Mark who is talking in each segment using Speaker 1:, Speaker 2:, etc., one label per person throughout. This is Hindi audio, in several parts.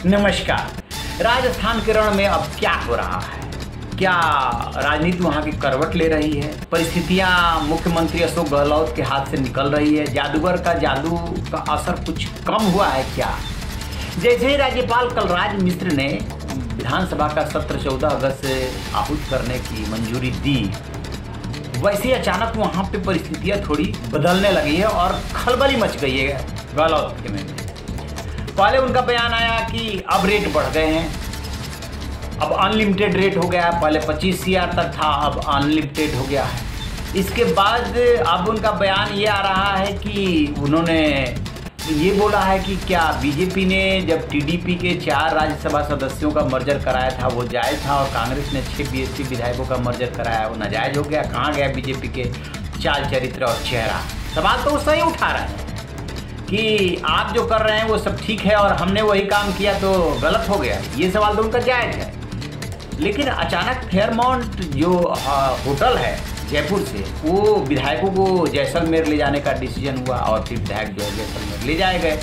Speaker 1: नमस्कार। राजस्थान के रण में अब क्या हो रहा है? क्या राजनीति वहां की करवट ले रही है? परिस्थितियां मुख्यमंत्री अशोक गहलोत के हाथ से निकल रही है? जादूगर का जादू का असर कुछ कम हुआ है क्या? जैसे ही राज्यपाल कलराज मिश्र ने विधानसभा का सत्र 14 अगस्त से आहूत करने की मंजूरी दी, वैसे ही अचानक वहां पे परिस्थितियां थोड़ी बदलने लगी है और खलबली मच गई है गहलोत के में। पहले उनका बयान आया कि अब रेट बढ़ गए हैं, अब अनलिमिटेड रेट हो गया है। पहले 25 CR तक था, अब अनलिमिटेड हो गया है। इसके बाद अब उनका बयान ये आ रहा है कि उन्होंने ये बोला है कि क्या बीजेपी ने जब टीडीपी के 4 राज्यसभा सदस्यों का मर्जर कराया था वो जायज़ था, और कांग्रेस ने 6 बीएसपी विधायकों का मर्जर कराया वो नाजायज़ हो गया। कहाँ गया बीजेपी के चाल चरित्र और चेहरा? सवाल तो वो सही उठा रहे हैं कि आप जो कर रहे हैं वो सब ठीक है और हमने वही काम किया तो गलत हो गया। ये सवाल तो उनका जायज़ है। लेकिन अचानक फेयरमाउंट जो होटल है जयपुर से, वो विधायकों को जैसलमेर ले जाने का डिसीजन हुआ और फिर विधायक जो है जैसलमेर ले जाए गए।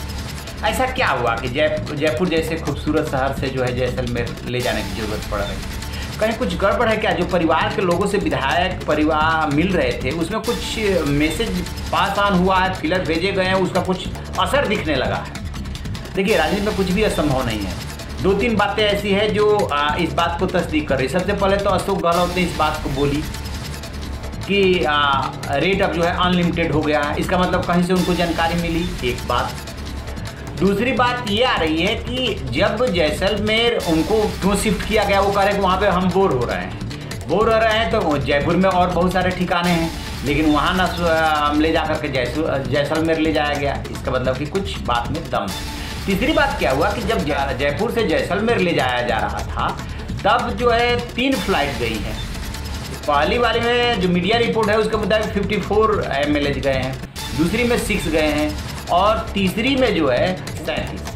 Speaker 1: ऐसा क्या हुआ कि जयपुर जैसे खूबसूरत शहर से जो है जैसलमेर ले जाने की ज़रूरत पड़ रही? कहीं कुछ गड़बड़ है क्या? जो परिवार के लोगों से विधायक परिवार मिल रहे थे उसमें कुछ मैसेज पास ऑन हुआ है, फिलर भेजे गए हैं, उसका कुछ असर दिखने लगा है। देखिए, राजनीति में कुछ भी असंभव नहीं है। 2-3 बातें ऐसी है जो इस बात को तस्दीक कर रही। सबसे पहले तो अशोक गहलोत ने इस बात को बोली कि रेट अब जो है अनलिमिटेड हो गया है। इसका मतलब कहीं से उनको जानकारी मिली, एक बात। दूसरी बात ये आ रही है कि जब जैसलमेर उनको क्यों शिफ्ट किया गया, वो कह रहे कि वहाँ पे हम बोर हो रहे हैं तो जयपुर में और बहुत सारे ठिकाने हैं, लेकिन वहाँ ना ले जा करके जैसलमेर ले जाया गया। इसका मतलब कि कुछ बात में दम है। तीसरी बात क्या हुआ कि जब जयपुर से जैसलमेर ले जाया जा रहा था तब जो है 3 फ्लाइट गई हैं। पहली वाली में जो मीडिया रिपोर्ट है उसके मुताबिक 54 MLA गए हैं, दूसरी में 6 गए हैं और तीसरी में जो है 37।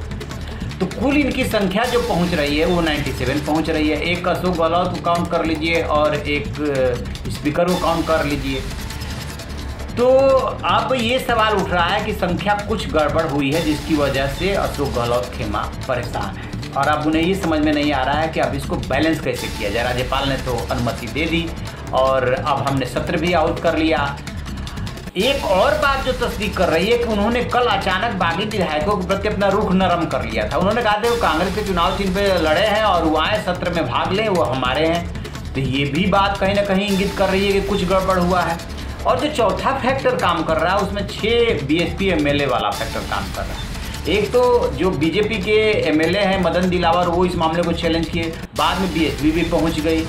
Speaker 1: तो कुल इनकी संख्या जो पहुंच रही है वो 97 पहुंच रही है। एक अशोक गहलोत को काउंट कर लीजिए और एक स्पीकर को काउंट कर लीजिए। तो अब ये सवाल उठ रहा है कि संख्या कुछ गड़बड़ हुई है जिसकी वजह से अशोक गहलोत खेमा परेशान है, और अब उन्हें ये समझ में नहीं आ रहा है कि अब इसको बैलेंस कैसे किया जाए। राज्यपाल ने तो अनुमति दे दी और अब हमने सत्र भी आहूत कर लिया। एक और बात जो तस्दीक कर रही है कि उन्होंने कल अचानक बागी विधायकों के प्रति अपना रुख नरम कर लिया था। उन्होंने कहा था वो कांग्रेस के चुनाव चिन्ह पे लड़े हैं और वो आए सत्र में भाग लें, वो हमारे हैं। तो ये भी बात कहीं ना कहीं इंगित कर रही है कि कुछ गड़बड़ हुआ है। और जो चौथा फैक्टर काम कर रहा है उसमें 6 BSP MLA वाला फैक्टर काम कर रहा है। एक तो जो बीजेपी के MLA हैं मदन दिलावर, वो इस मामले को चैलेंज किए, बाद में BSP भी पहुँच गई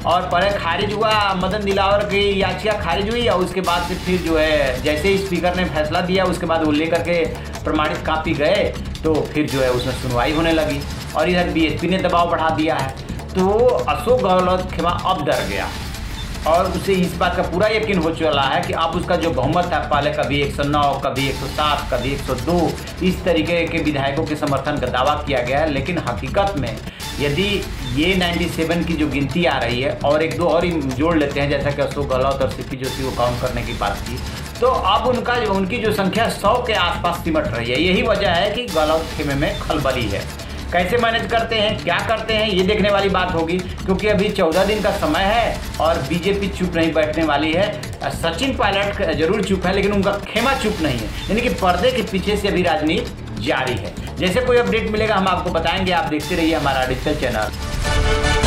Speaker 1: और पहले खारिज हुआ, मदन दिलावर की याचिका खारिज हुई और उसके बाद से फिर जो है जैसे ही स्पीकर ने फैसला दिया उसके बाद वो लेकर के प्रमाणित कापी गए तो फिर जो है उसमें सुनवाई होने लगी और इधर BSP ने दबाव बढ़ा दिया है। तो अशोक गहलोत खेमा अब डर गया और उसे इस बात का पूरा यकीन हो चला है कि अब उसका जो बहुमत है, पहले कभी 109, कभी 107, कभी 102 इस तरीके के विधायकों के समर्थन का दावा किया गया है, लेकिन हकीकत में यदि ये 97 की जो गिनती आ रही है और 1-2 और ही जोड़ लेते हैं जैसा कि अशोक गहलोत और सीपी जोशी को काउंट करने की बात की, तो अब उनकी जो संख्या 100 के आसपास सिमट रही है। यही वजह है कि गहलोत खेमे में खलबली है। कैसे मैनेज करते हैं, क्या करते हैं, ये देखने वाली बात होगी, क्योंकि अभी 14 दिन का समय है और बीजेपी चुप नहीं बैठने वाली है। सचिन पायलट जरूर चुप है लेकिन उनका खेमा चुप नहीं है, यानी कि पर्दे के पीछे से अभी राजनीति जारी है। जैसे कोई अपडेट मिलेगा हम आपको बताएंगे। आप देखते रहिए हमारा डिजिटल चैनल।